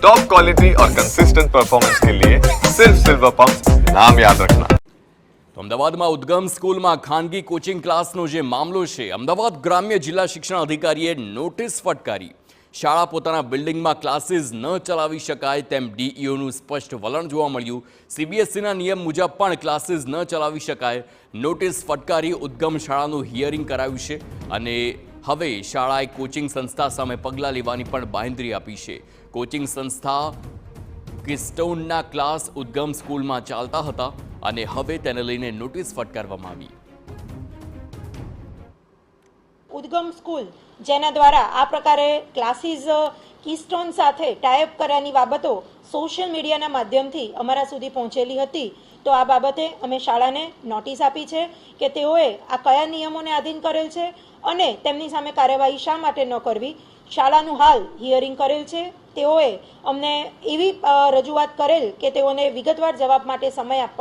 Top quality और consistent performance के लिए सिर्फ सिल्वर पंप नाम याद रखना। તો અમદાવાદમાં ઉદ્ગમ સ્કૂલમાં ખાનગી કોચિંગ ક્લાસનો જે મામલો છે, અમદાવાદ ગ્રામ્ય જિલ્લા શિક્ષણ અધિકારીએ નોટિસ ફટકારી. શાળા પોતાના બિલ્ડિંગમાં ક્લાસીસ ન ચલાવી શકાય તેમ ડીઈઓનું સ્પષ્ટ વલણ જોવા મળ્યું. સીબીએસઈના નિયમ મુજબ પણ ક્લાસીસ ન ચલાવી શકાય. નોટિસ ફટકારી ઉદ્ગમ શાળાનું હિયરિંગ કરાવ્યું છે અને હવે શાળાએ કોચિંગ સંસ્થા સામે પગલાં લેવાની પણ બાંહેધરી આપી છે. કોચિંગ સંસ્થા કિસ્ટોનના ક્લાસ ઉદ્ગમ સ્કૂલમાં ચાલતા હતા અને હવે તેને લઈને નોટિસ ફટકારવામાં આવી. ઉદ્ગમ સ્કૂલ જેના દ્વારા આ પ્રકારે ક્લાસીસ કીસ્ટોન સાથે ટાઈઅપ કર્યાની બાબતો સોશિયલ મીડિયાના માધ્યમથી અમારા સુધી પહોંચેલી હતી. તો આ બાબતે અમે શાળાને નોટિસ આપી છે કે તેઓએ આ કયા નિયમોને આધીન કરેલ છે અને તેમની સામે કાર્યવાહી શા માટે ન કરવી. શાળાનું હાલ હિયરિંગ કરેલ છે. તેઓએ અમને એવી રજૂઆત કરેલ કે તેઓને વિગતવાર જવાબ માટે સમય આપવા